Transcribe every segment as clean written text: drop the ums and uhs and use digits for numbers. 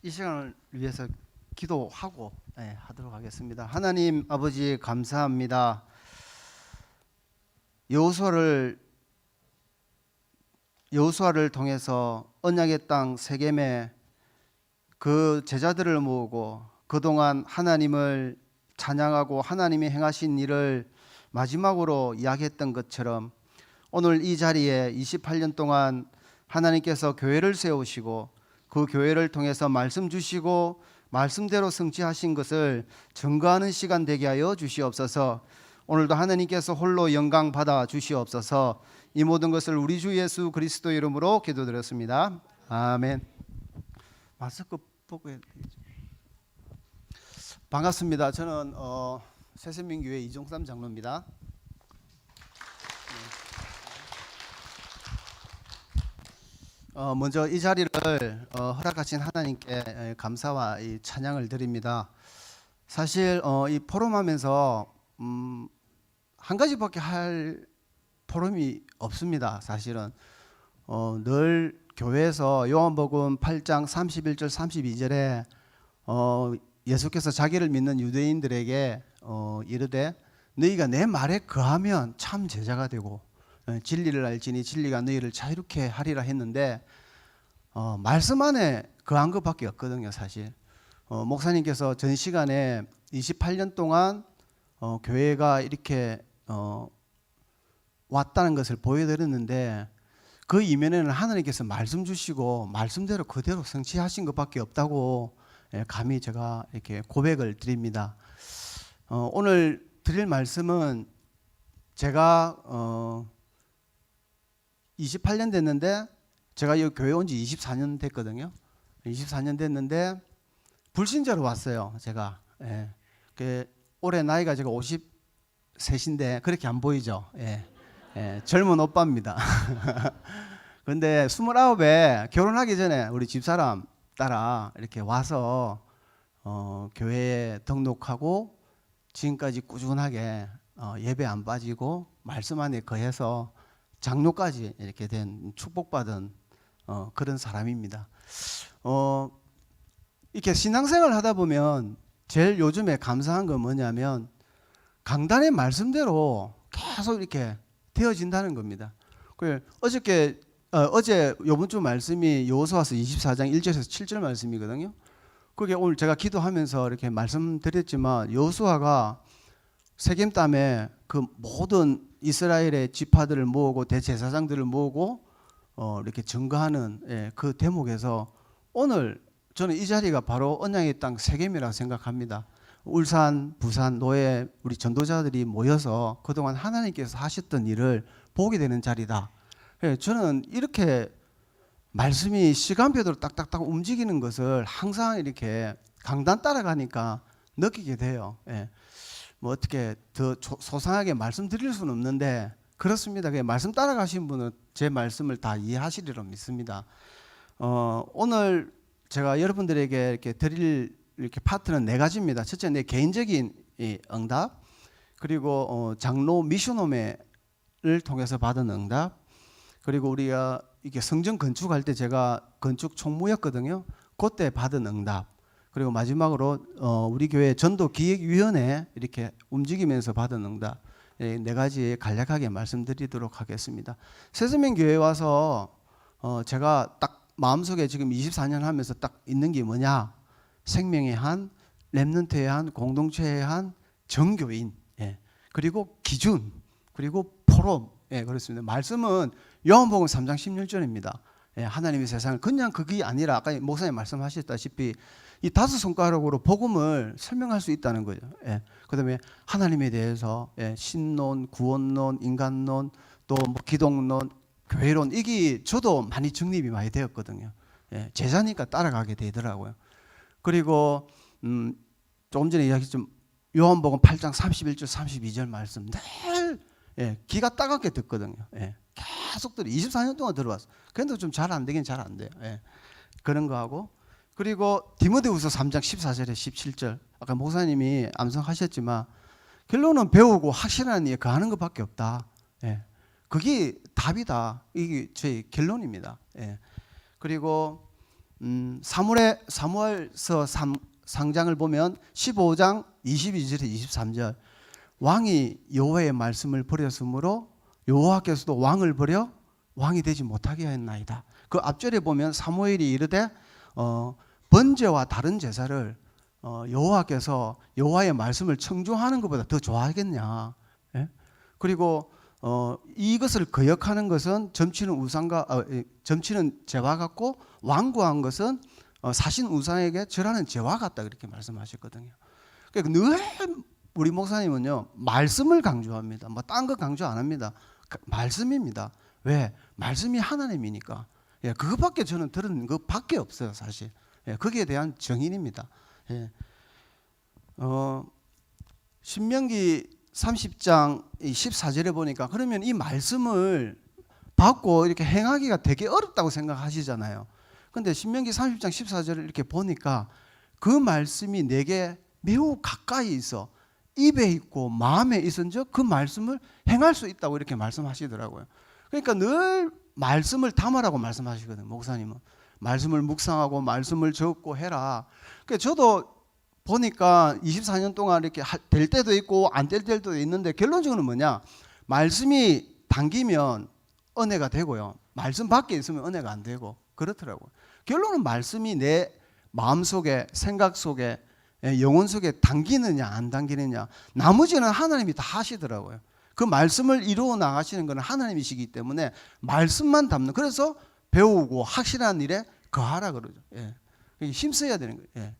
이 시간을 위해서 기도하고 하도록 하겠습니다. 하나님 아버지 감사합니다. 여호수아를 통해서 언약의 땅 세겜에 그 제자들을 모으고 그동안 하나님을 찬양하고 하나님이 행하신 일을 마지막으로 이야기했던 것처럼 오늘 이 자리에 28년 동안 하나님께서 교회를 세우시고 그 교회를 통해서 말씀 주시고 말씀대로 성취하신 것을 증거하는 시간 되게 하여 주시옵소서. 오늘도 하나님께서 홀로 영광 받아 주시옵소서. 이 모든 것을 우리 주 예수 그리스도 이름으로 기도드렸습니다. 아멘. 마스크 보고 해야 되겠죠. 반갑습니다. 저는 새생명교회 이종삼 장로입니다. 먼저 이 자리를 허락하신 하나님께 감사와 이 찬양을 드립니다. 사실 이 포럼하면서 한 가지밖에 할 포럼이 없습니다. 사실은 늘 교회에서 요한복음 8장 31절 32절에 예수께서 자기를 믿는 유대인들에게 이르되 너희가 내 말에 거하면 참 제자가 되고 진리를 알지니 진리가 너희를 자유롭게 하리라 했는데 말씀 안에 거한 것밖에 없거든요. 사실 목사님께서 전 시간에 28년 동안 교회가 이렇게 왔다는 것을 보여드렸는데 그 이면에는 하나님께서 말씀 주시고 말씀대로 그대로 성취하신 것밖에 없다고 감히 제가 이렇게 고백을 드립니다. 오늘 드릴 말씀은 제가 28년 됐는데 제가 이 교회 온 지 24년 됐거든요. 24년 됐는데 불신자로 왔어요. 제가 올해 나이가 제가 53인데 그렇게 안 보이죠. 젊은 오빠입니다. 근데 29에 결혼하기 전에 우리 집사람 따라 이렇게 와서 교회에 등록하고 지금까지 꾸준하게 예배 안 빠지고 말씀 안에 거해서 장로까지 이렇게 된 축복받은 그런 사람입니다. 이렇게 신앙생활 하다 보면 제일 요즘에 감사한 건 뭐냐면 강단의 말씀대로 계속 이렇게 되어진다는 겁니다. 어제 요번 주 말씀이 여호수아서 24장 1절에서 7절 말씀이거든요. 그게 오늘 제가 기도하면서 이렇게 말씀드렸지만 여호수아가 세겜 땅에 그 모든 이스라엘의 지파들을 모으고 대제사장들을 모으고 이렇게 증거하는 그 대목에서 오늘 저는 이 자리가 바로 언약의 땅 세겜이라고 생각합니다. 울산, 부산, 노예 우리 전도자들이 모여서 그동안 하나님께서 하셨던 일을 보게 되는 자리다. 저는 이렇게 말씀이 시간표대로 딱딱딱 움직이는 것을 항상 이렇게 강단 따라가니까 느끼게 돼요. 뭐 어떻게 더 소상하게 말씀드릴 수는 없는데 그렇습니다. 말씀 따라가신 분은 제 말씀을 다 이해하시리라 믿습니다. 오늘 제가 여러분들에게 이렇게 드릴 이렇게 파트는 4가지입니다. 첫째, 내 개인적인 응답, 그리고 장로 미션홈을 통해서 받은 응답, 그리고 우리가 이게 성전 건축할 때 제가 건축 총무였거든요. 그때 받은 응답, 그리고 마지막으로 우리 교회 전도기획위원회 이렇게 움직이면서 받은 응답, 4가지 간략하게 말씀드리도록 하겠습니다. 새생명교회 와서 제가 딱 마음속에 지금 24년 하면서 딱 있는 게 뭐냐, 생명의 한, 렘넌트의 한, 공동체의 한, 정교인, 그리고 기준, 그리고 포럼, 그렇습니다. 말씀은 요한복음 3장 16절입니다. 하나님의 세상을 그냥 그게 아니라 아까 목사님 말씀하셨다시피 이 5손가락으로 복음을 설명할 수 있다는 거죠. 그 다음에 하나님에 대해서 신론, 구원론, 인간론, 또 뭐 기독론, 교회론, 이게 저도 많이 정립이 많이 되었거든요. 제자니까 따라가게 되더라고요. 그리고 조금 전에 이야기했지만 요한복음 8장 31절 32절 말씀 늘 귀가 따갑게 듣거든요. 계속 24년 동안 들어왔어. 그런데 좀 잘 안 되긴 잘 안 돼요. 그런 거 하고, 그리고 디모데후서 3장 14절에 17절 아까 목사님이 암송하셨지만 결론은 배우고 확실한 일에 거하는 것밖에 없다. 그게 답이다. 이게 제 결론입니다. 그리고 사무엘서 3장을 보면 15장 22절에 23절 왕이 여호와의 말씀을 버렸으므로 여호와께서도 왕을 버려 왕이 되지 못하게 하였나이다. 그 앞절에 보면 사무엘이 이르되 번제와 다른 제사를 여호와께서 여호와의 말씀을 청중하는 것보다 더 좋아하겠냐. 예? 그리고 이것을 거역하는 것은 점치는 우상과 점치는 제와 같고 완고한 것은 사신 우상에게 절하는 제와 같다 그렇게 말씀하셨거든요. 그러니까 늘 우리 목사님은요 말씀을 강조합니다. 뭐 딴 거 강조 안 합니다. 말씀입니다. 왜? 말씀이 하나님이니까. 예, 그것밖에 저는 들은 것밖에 없어요 사실. 예, 거기에 대한 정인입니다. 예. 신명기 30장 14절에 보니까 그러면 이 말씀을 받고 이렇게 행하기가 되게 어렵다고 생각하시잖아요. 근데 신명기 30장 14절을 이렇게 보니까 그 말씀이 내게 매우 가까이 있어 입에 있고 마음에 있은즉 그 말씀을 행할 수 있다고 이렇게 말씀하시더라고요. 그러니까 늘 말씀을 담으라고 말씀하시거든요. 목사님은 말씀을 묵상하고 말씀을 적고 해라. 그러니까 저도 보니까 24년 동안 이렇게 될 때도 있고 안 될 때도 있는데 결론적으로 뭐냐? 말씀이 당기면 은혜가 되고요. 말씀 밖에 있으면 은혜가 안 되고 그렇더라고요. 결론은 말씀이 내 마음속에 생각 속에 영혼 속에 당기느냐 안 당기느냐 나머지는 하나님이 다 하시더라고요. 그 말씀을 이루어 나가시는 것은 하나님이시기 때문에 말씀만 담는 그래서 배우고 확실한 일에 거하라 그러죠. 예. 힘써야 되는 거예요.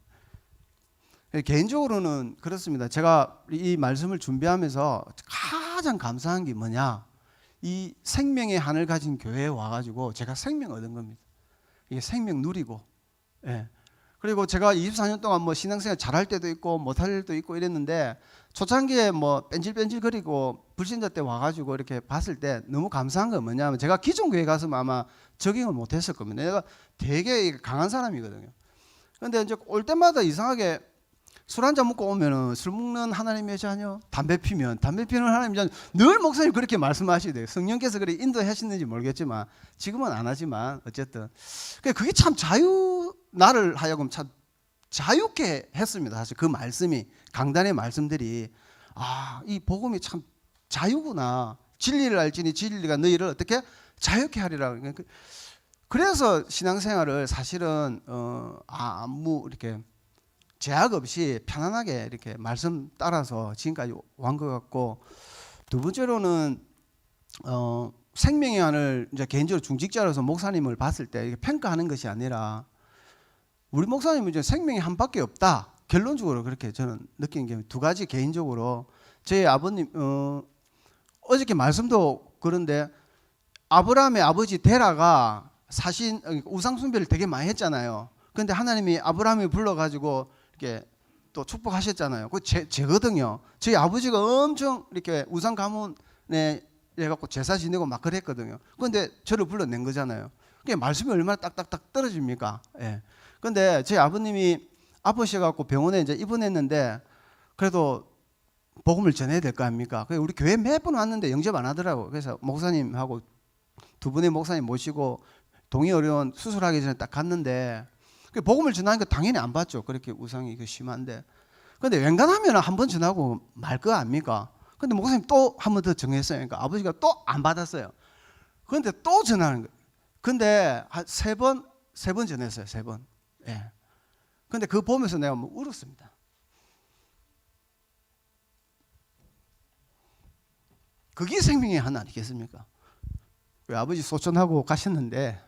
예. 개인적으로는 그렇습니다. 제가 이 말씀을 준비하면서 가장 감사한 게 뭐냐 이 생명의 하늘 가진 교회에 와가지고 제가 생명 얻은 겁니다. 이게 생명 누리고 예. 그리고 제가 24년 동안 뭐 신앙생활 잘할 때도 있고 못할 때도 있고 이랬는데 초창기에 뭐 뺀질뺀질거리고 불신자 때 와가지고 이렇게 봤을 때 너무 감사한 건 뭐냐면 제가 기존 교회 가서 아마 적응을 못했을 겁니다. 내가 되게 강한 사람이거든요. 근데 이제 올 때마다 이상하게 술 한잔 먹고 오면은 술 먹는 하나님의 자녀, 담배 피면 담배 피는 하나님의 자녀 늘 목사님 그렇게 말씀하시대요. 성령께서 그렇게 인도하시는지 모르겠지만 지금은 안 하지만 어쨌든 그게 참 나를 하여금 참 자유케 했습니다. 사실 그 말씀이 강단의 말씀들이 이 복음이 참 자유구나. 진리를 알지니 진리가 너희를 어떻게 자유케 하리라. 그래서 신앙생활을 사실은 아무 이렇게 제약 없이 편안하게 이렇게 말씀 따라서 지금까지 온 것 같고 두 번째로는 생명의 하늘 이제 개인적으로 중직자로서 목사님을 봤을 때 이게 평가하는 것이 아니라 우리 목사님은 이제 생명이 한 밖에 없다. 결론적으로 그렇게 저는 느낀 게 두 가지 개인적으로 제 아버님 어저께 말씀도 그런데 아브라함의 아버지 테라가 사신 우상 숭배를 되게 많이 했잖아요. 그런데 하나님이 아브라함을 불러가지고 이렇게 또 축복하셨잖아요. 그 제거든요. 저희 아버지가 엄청 이렇게 우상 가문에 해갖고 제사 지내고 막 그랬거든요. 그런데 저를 불러낸 거잖아요. 그게 말씀이 얼마나 딱딱딱 떨어집니까? 예. 그런데 저희 아버님이 아프셔갖고 병원에 이제 입원했는데 그래도 복음을 전해야 될 거 아닙니까? 우리 교회 매번 왔는데 영접 안 하더라고. 그래서 목사님하고 두 분의 목사님 모시고 동의어려운 수술하기 전에 딱 갔는데 복음을 전하니까 당연히 안 받죠. 그렇게 우상이 심한데. 그런데 웬간하면 한 번 전하고 말 거 아닙니까? 근데 목사님 또 한 번 더 정했어요. 그러니까 아버지가 또 안 받았어요. 그런데 또 전하는 거예요. 근데 한 세 번 전했어요. 세 번. 예. 근데 그거 보면서 내가 뭐 울었습니다. 그게 생명의 하나 아니겠습니까? 아버지 소천하고 가셨는데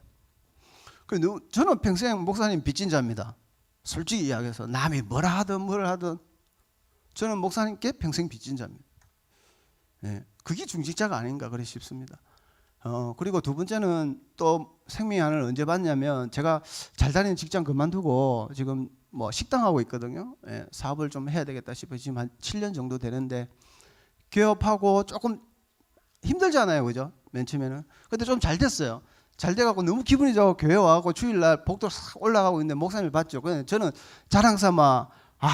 저는 평생 목사님 빚진 자입니다. 솔직히 이야기해서 남이 뭐라 하든 저는 목사님께 평생 빚진 자입니다. 예, 그게 중직자가 아닌가 그래 싶습니다. 그리고 두 번째는 또 생명의 하나를 언제 받냐면 제가 잘 다니는 직장 그만두고 지금 뭐 식당하고 있거든요. 예, 사업을 좀 해야 되겠다 싶어서 지금 한 7년 정도 되는데 개업하고 조금 힘들잖아요, 그죠? 맨 처음에는. 근데 좀 잘 됐어요. 잘 돼갖고 너무 기분이 좋고 교회 와갖고 주일날 복도 싹 올라가고 있는데 목사님을 봤죠. 그래서 저는 자랑삼아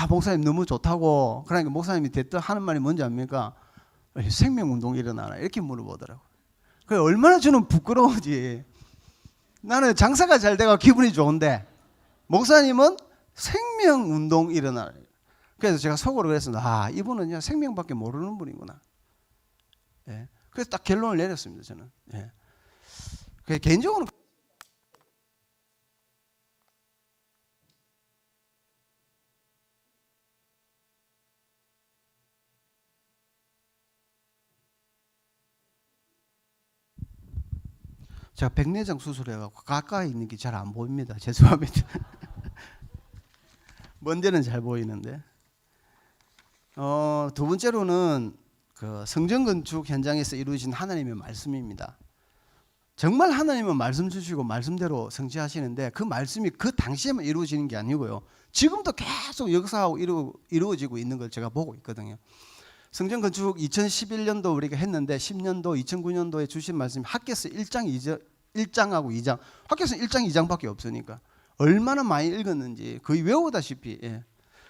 목사님 너무 좋다고 그러니까 목사님이 됐다 하는 말이 뭔지 압니까? 생명운동 일어나라 이렇게 물어보더라고요. 그래 얼마나 저는 부끄러운지. 나는 장사가 잘 돼가 기분이 좋은데 목사님은 생명운동 일어나라. 그래서 제가 속으로 그랬습니다. 이분은 그냥 생명밖에 모르는 분이구나. 예. 그래서 딱 결론을 내렸습니다. 저는. 예. 개인적으로 제가 백내장 수술해갖고 가까이 있는 게 잘 안 보입니다. 죄송합니다. 먼 데는 잘 보이는데. 두 번째로는 그 성전 건축 현장에서 이루어진 하나님의 말씀입니다. 정말 하나님은 말씀 주시고 말씀대로 성취하시는데 그 말씀이 그 당시에만 이루어지는 게 아니고요. 지금도 계속 역사하고 이루어지고 있는 걸 제가 보고 있거든요. 성전 건축 2011년도 우리가 했는데 10년도, 2009년도에 주신 말씀이 학개서 1장하고 2장. 학개서 1장, 2장밖에 없으니까 얼마나 많이 읽었는지 거의 외우다시피. 예.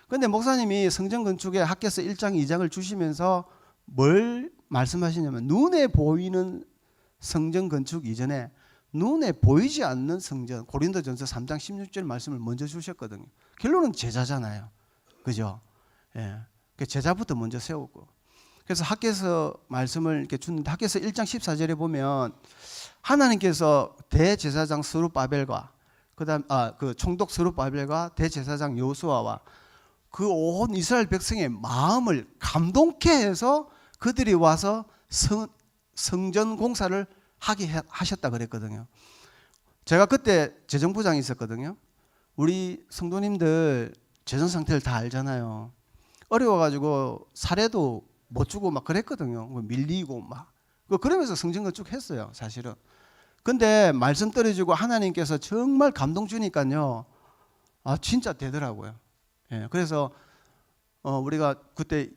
근데 목사님이 성전 건축에 학개서 1장, 2장을 주시면서 뭘 말씀하시냐면 눈에 보이는 성전 건축 이전에 눈에 보이지 않는 성전, 고린도전서 3장 16절 말씀을 먼저 주셨거든요. 결론은 제자잖아요. 그죠? 예. 제자부터 먼저 세우고. 그래서 학개서 말씀을 이렇게 주는데 학개서 1장 14절에 보면 하나님께서 대제사장 스룹바벨과 그다음 그 총독 스룹바벨과 대제사장 여호수아와 그 온 이스라엘 백성의 마음을 감동케 해서 그들이 와서 성전 공사를 하게 하셨다 그랬거든요. 제가 그때 재정부장이 있었거든요. 우리 성도님들 재정 상태를 다 알잖아요. 어려워가지고 사례도 못 주고 막 그랬거든요. 밀리고 막 그러면서 성전 건축했어요, 사실은. 근데 말씀 떨어지고 하나님께서 정말 감동 주니까요, 진짜 되더라고요. 예, 그래서 우리가 그때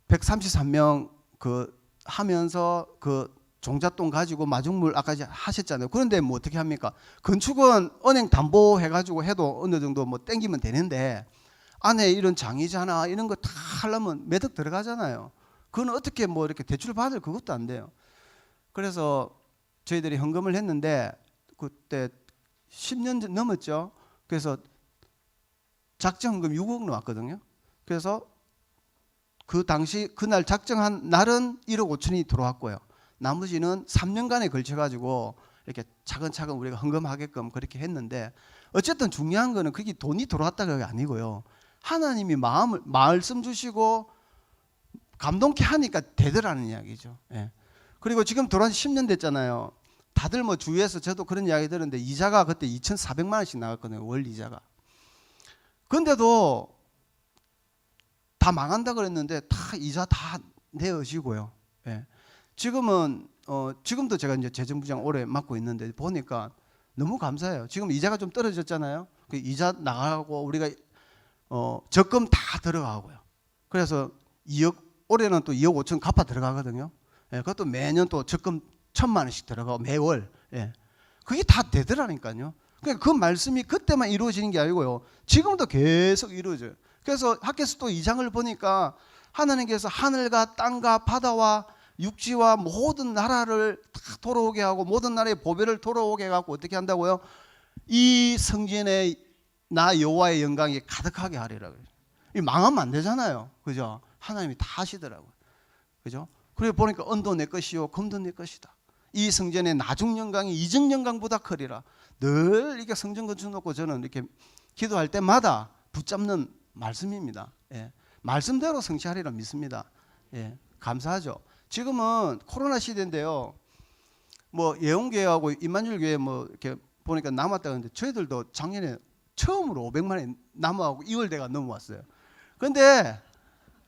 133명 그 하면서 그 종잣돈 가지고 마중물 아까 하셨잖아요. 그런데 뭐 어떻게 합니까? 건축은 은행 담보 해가지고 해도 어느 정도 뭐 땡기면 되는데 안에 이런 장의자나 이런 거 다 하려면 몇 억 들어가잖아요. 그건 어떻게 뭐 이렇게 대출 받을 그것도 안 돼요. 그래서 저희들이 헌금을 했는데 그때 10년 넘었죠. 그래서 작정헌금 6억 나왔거든요. 그래서 그 당시 그날 작정한 날은 1억 5천이 들어왔고요. 나머지는 3년간에 걸쳐가지고 이렇게 차근차근 우리가 헌금하게끔 그렇게 했는데 어쨌든 중요한 거는 그게 돈이 들어왔다가 아니고요. 하나님이 말씀 주시고 감동케 하니까 되더라는 이야기죠. 예. 그리고 지금 돌아온 10년 됐잖아요. 다들 뭐 주위에서 저도 그런 이야기 들었는데 이자가 그때 2,400만 원씩 나갔거든요. 월 이자가. 근데도 다 망한다 그랬는데 다 이자 다 내어지고요. 예. 지금은 지금도 제가 이제 재정부장 오래 맡고 있는데 보니까 너무 감사해요. 지금 이자가 좀 떨어졌잖아요. 그 이자 나가고 우리가 적금 다 들어가고요. 그래서 2억 올해는 또 2억 5천 갚아 들어가거든요. 예, 그것도 매년 또 적금 1,000만 원씩 들어가고 매월. 예. 그게 다 되더라니까요. 그러니까 그 말씀이 그때만 이루어지는 게 아니고요. 지금도 계속 이루어져요. 그래서 학개서 또 2장을 보니까 하나님께서 하늘과 땅과 바다와 육지와 모든 나라를 다 돌아오게 하고 모든 나라의 보배를 돌아오게 해갖고 어떻게 한다고요? 이 성전에 나 여호와의 영광이 가득하게 하리라 그래요. 이 망하면 안 되잖아요. 그죠? 하나님이 다 하시더라고요. 그죠? 그래 보니까 은도 내 것이요 금도 내 것이다. 이 성전의 나중 영광이 이중 영광보다 크리라. 늘 이게 성전 건축 놓고 저는 이렇게 기도할 때마다 붙잡는 말씀입니다. 예. 말씀대로 성취하리라 믿습니다. 예. 감사하죠. 지금은 코로나 시대인데요. 뭐 예원교회하고 임마누엘 교회 뭐 이렇게 보니까 남았다 그러는데 저희들도 작년에 처음으로 500만이 남아하고 2월대가 넘어왔어요. 근데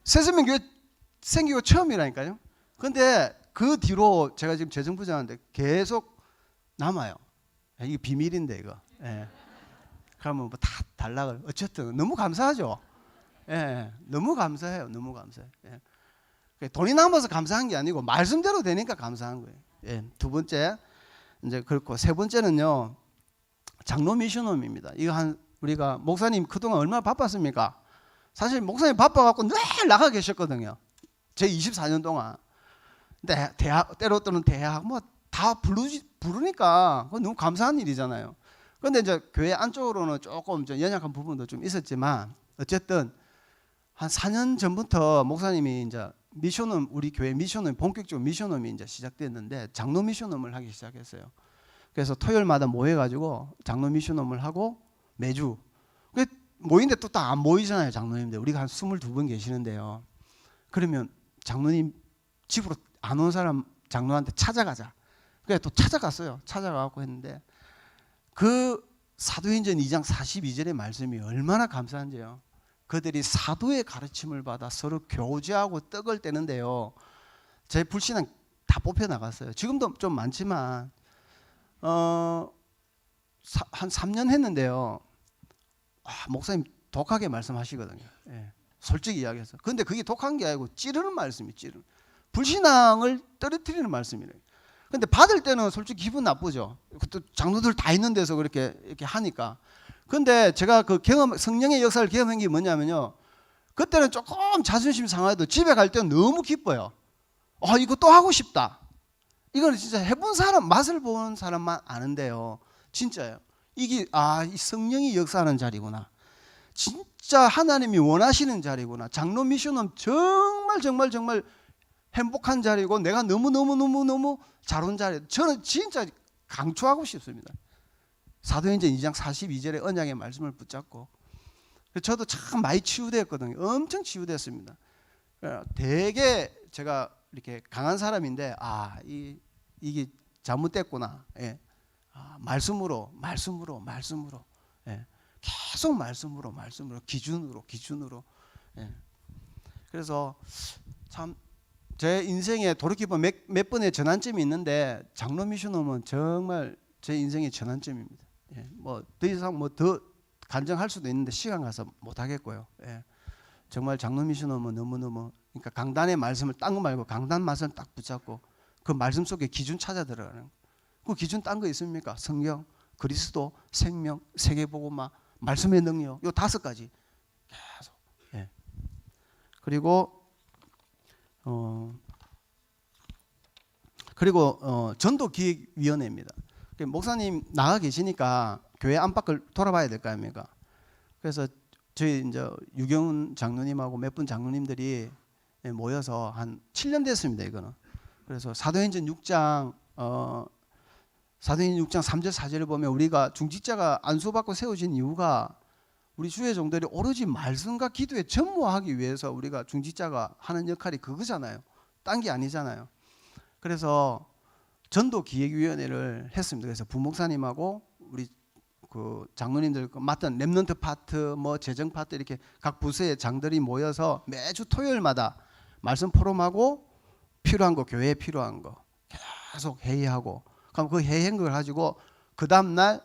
새세명교회 생기고 처음이라니까요. 근데 그 뒤로 제가 지금 재정부장인데 계속 남아요. 이게 비밀인데 이거. 예. 그러면 뭐 다 달라고. 어쨌든 너무 감사하죠. 예. 너무 감사해요. 너무 감사해요. 예. 돈이 남아서 감사한 게 아니고 말씀대로 되니까 감사한 거예요. 예. 두 번째 이제 그렇고 세 번째는요. 장로 미션홈입니다. 이거 우리가 목사님 그동안 얼마나 바빴습니까? 사실 목사님 바빠갖고 늘 나가 계셨거든요. 제 24년 동안. 근데 대학 때로 또는 대학 뭐 다 부르니까 너무 감사한 일이잖아요. 근데 이제 교회 안쪽으로는 조금 좀 연약한 부분도 좀 있었지만 어쨌든 한 4년 전부터 목사님이 이제 미션홈, 우리 교회 미션홈, 본격적으로 미션홈이 이제 시작됐는데 장로 미션홈을 하기 시작했어요. 그래서 토요일마다 모여가지고 장로 미션홈을 하고 매주 모이는데 또 다 안 모이잖아요. 장로님들 우리가 한 22분 계시는데요. 그러면 장로님 집으로 안 온 사람 장로한테 찾아가자. 그래 또 찾아갔어요. 찾아가고 했는데 그 사도행전 2장 42절의 말씀이 얼마나 감사한지요. 그들이 사도의 가르침을 받아 서로 교제하고 떡을 떼는데요. 제 불신앙 다 뽑혀 나갔어요. 지금도 좀 많지만 한 3년 했는데요. 목사님 독하게 말씀하시거든요. 예, 솔직히 이야기해서. 근데 그게 독한 게 아니고 찌르는 말씀이 찌르는. 불신앙을 떨어뜨리는 말씀이래요. 근데 받을 때는 솔직히 기분 나쁘죠. 또 장로들 다 있는 데서 그렇게 이렇게 하니까. 근데 제가 그 성령의 역사를 경험한 게 뭐냐면요. 그때는 조금 자존심 상해도 집에 갈 때는 너무 기뻐요. 이거 또 하고 싶다. 이거는 진짜 해본 사람, 맛을 보는 사람만 아는데요. 진짜요. 이게 이 성령이 역사하는 자리구나. 진짜 하나님이 원하시는 자리구나. 장로 미션은 정말 행복한 자리고 내가 너무 잘 온 자리. 저는 진짜 강추하고 싶습니다. 사도행전 2장 42절의 언약의 말씀을 붙잡고 저도 참 많이 치유되었거든요. 엄청 치유됐습니다. 되게 제가 이렇게 강한 사람인데 이게 잘못됐구나. 예. 말씀으로 예. 계속 말씀으로 기준으로 예. 그래서 참 제 인생에 돌이켜보면 몇 번의 전환점이 있는데 장로 미션홈은 정말 제 인생의 전환점입니다. 예. 뭐 더 이상 더 간증할 수도 있는데 시간 가서 못 하겠고요. 예. 정말 장로 미션홈은 너무너무 그러니까 강단의 말씀을 딴 거 말고 강단 말씀을 딱 붙잡고 그 말씀 속에 기준 찾아 들어가는 그 기준 딴 거 있습니까? 성경, 그리스도, 생명, 세계복음화, 말씀의 능력 요 5가지 계속. 예. 그리고 전도기획위원회입니다. 목사님 나가 계시니까 교회 안팎을 돌아봐야 될 거 아닙니까? 그래서 저희 이제 유경훈 장로님하고 몇 분 장로님들이 모여서 한 7년 됐습니다. 이거는. 그래서 사도행전 6장 3절 4절을 보면 우리가 중직자가 안수받고 세워진 이유가 우리 주의 종들이 오로지 말씀과 기도에 전무하기 위해서 우리가 중직자가 하는 역할이 그거잖아요. 딴 게 아니잖아요. 그래서 전도기획위원회를 했습니다. 그래서 부목사님하고 우리 그 장로님들 맡은 렘넌트 파트, 뭐 재정 파트 이렇게 각 부서의 장들이 모여서 매주 토요일마다 말씀 포럼하고 필요한 거 교회에 필요한 거 계속 회의하고 그럼 그 회의한 걸 가지고 그 다음 날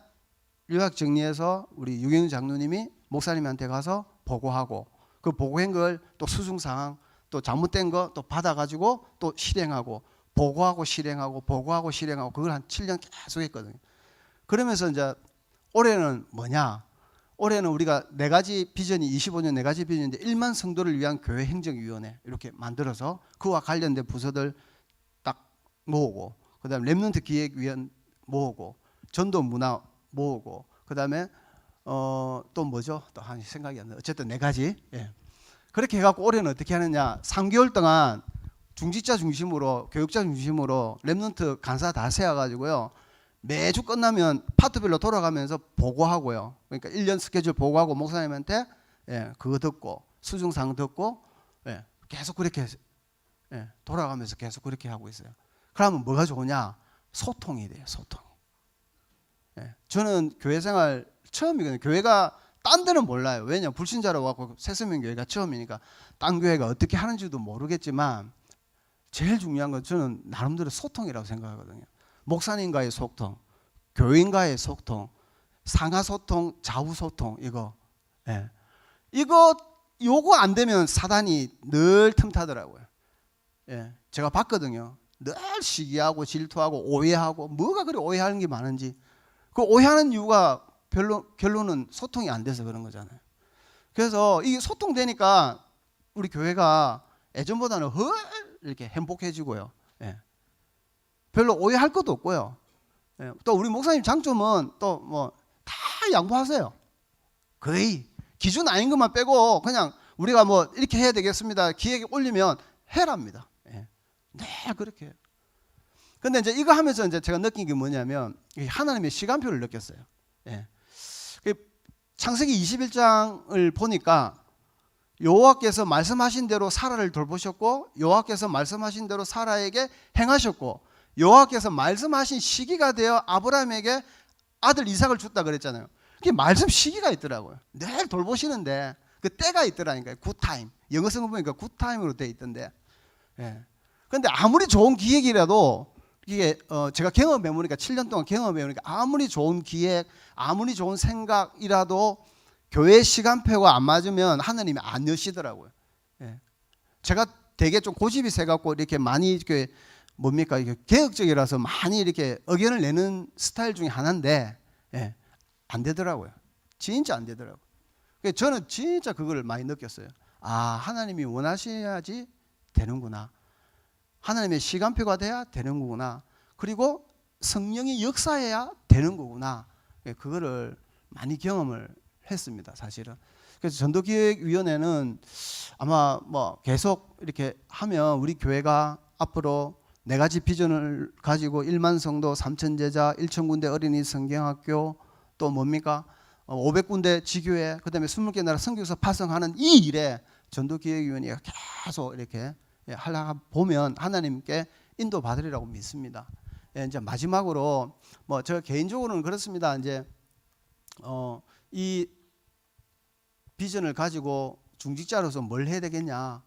요약 정리해서 우리 유경훈 장로님이 목사님한테 가서 보고하고 그 보고한 걸 또 수중 상황 또 잘못된 거 또 받아가지고 또 실행하고 보고하고 실행하고 그걸 한 7년 계속 했거든요. 그러면서 이제 올해는 뭐냐? 올해는 우리가 4가지 비전이 25년 4가지 비전인데 1만 성도를 위한 교회 행정위원회 이렇게 만들어서 그와 관련된 부서들 딱 모으고 그다음에 렘넌트 기획위원 모으고 전도 문화 모으고 그다음에 또 뭐죠? 또 한 생각이 안 나. 어쨌든 4가지. 예. 그렇게 해갖고 올해는 어떻게 하느냐? 3개월 동안 중직자 중심으로 교육자 중심으로 렘넌트 간사 다 세워가지고요. 매주 끝나면 파트별로 돌아가면서 보고하고요. 그러니까 1년 스케줄 보고하고 목사님한테 그거 듣고 수중상 듣고 계속 그렇게 돌아가면서 계속 그렇게 하고 있어요. 그러면 뭐가 좋으냐? 소통이 돼요. 소통. 저는 교회 생활 처음이거든요. 교회가 딴 데는 몰라요. 왜냐? 불신자로 와서 새서명 교회가 처음이니까 딴 교회가 어떻게 하는지도 모르겠지만 제일 중요한 건 저는 나름대로 소통이라고 생각하거든요. 목사님과의 소통, 교인과의 소통, 상하 소통, 좌우 소통 이거 요거 안 되면 사단이 늘 틈타더라고요. 제가 봤거든요. 늘 시기하고 질투하고 오해하고 뭐가 그리 오해하는 게 많은지 그 오해하는 이유가 결론은 소통이 안 돼서 그런 거잖아요. 그래서 이게 소통되니까 우리 교회가 예전보다는 이렇게 행복해지고요. 별로 오해할 것도 없고요. 또 우리 목사님 장점은 또 뭐 다 양보하세요. 거의 기준 아닌 것만 빼고 그냥 우리가 뭐 이렇게 해야 되겠습니다. 기획에 올리면 해랍니다. 예. 네, 그렇게 해요. 근데 이제 이거 하면서 이제 제가 느낀 게 뭐냐면 하나님의 시간표를 느꼈어요. 예. 창세기 21장을 보니까 여호와께서 말씀하신 대로 사라를 돌보셨고 여호와께서 말씀하신 대로 사라에게 행하셨고 여호와께서 말씀하신 시기가 되어 아브라함에게 아들 이삭을 줬다 그랬잖아요. 그게 말씀 시기가 있더라고요. 늘 돌보시는데 그 때가 있더라니까요. 굿타임. 영어 성경 보니까 굿타임으로 돼 있던데. 예. 근데 아무리 좋은 기획이라도 이게 제가 경험해 보니까 7년 동안 경험해 보니까 아무리 좋은 기획, 아무리 좋은 생각이라도 교회 시간표가 안 맞으면 하나님이 안 여시더라고요. 예. 제가 되게 좀 고집이 세 갖고 이렇게 많이 이렇게 뭡니까 이게 개혁적이라서 많이 이렇게 의견을 내는 스타일 중에 하나인데 예. 안 되더라고요. 진짜 안 되더라고요. 저는 진짜 그걸 많이 느꼈어요. 아, 하나님이 원하셔야지 되는구나. 하나님의 시간표가 돼야 되는 거구나. 그리고 성령이 역사해야 되는 거구나. 그거를 많이 경험을 했습니다, 사실은. 그래서 전도기획위원회는 아마 뭐 계속 이렇게 하면 우리 교회가 앞으로 4가지 비전을 가지고 1만 성도, 3천 제자, 1,000군데 어린이 성경학교, 또 뭡니까 500군데 지교회, 그다음에 20개 나라 선교사 파송하는 이 일에 전도기획위원회가 계속 이렇게 하려고 보면 하나님께 인도 받으리라고 믿습니다. 예, 이제 마지막으로 뭐 저 개인적으로는 그렇습니다. 이제 이 비전을 가지고 중직자로서 뭘 해야 되겠냐?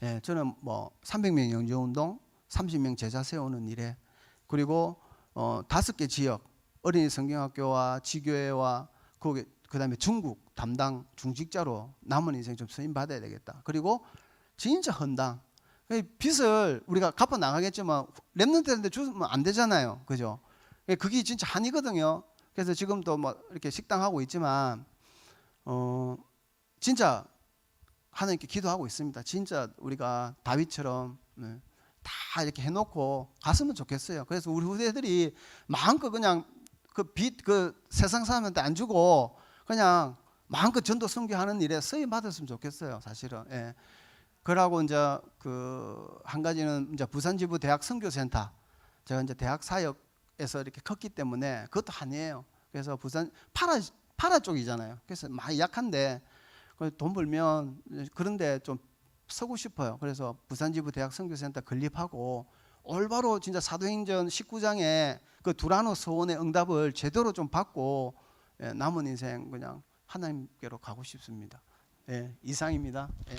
예, 저는 뭐 300명 영재운동, 30명 제자 세우는 일에 그리고 5개 지역 어린이 성경학교와 지교회와 그다음에 중국 담당 중직자로 남은 인생 좀 쓰임 받아야 되겠다. 그리고 진짜 헌당. 빚을 우리가 갚아 나가겠지만 랩런트한테 주면 안 되잖아요, 그죠? 그게 진짜 한이거든요. 그래서 지금도 뭐 이렇게 식당 하고 있지만 진짜 하나님께 기도하고 있습니다. 진짜 우리가 다윗처럼 다 이렇게 해놓고 갔으면 좋겠어요. 그래서 우리 후대들이 마음껏 그냥 그 빚 그 세상 사람한테 안 주고 그냥 마음껏 전도 선교하는 일에 쓰임 받았으면 좋겠어요, 사실은. 예. 그러고 이제 그 한 가지는 이제 부산지부 대학 선교센터. 제가 이제 대학 사역에서 이렇게 컸기 때문에 그것도 한이에요. 그래서 부산 파라 쪽이잖아요. 그래서 많이 약한데 돈 벌면 그런데 좀 서고 싶어요. 그래서 부산지부 대학 선교센터 건립하고 올바로 진짜 사도행전 19장에 그 두라노 서원의 응답을 제대로 좀 받고 남은 인생 그냥 하나님께로 가고 싶습니다. 예, 이상입니다. 예.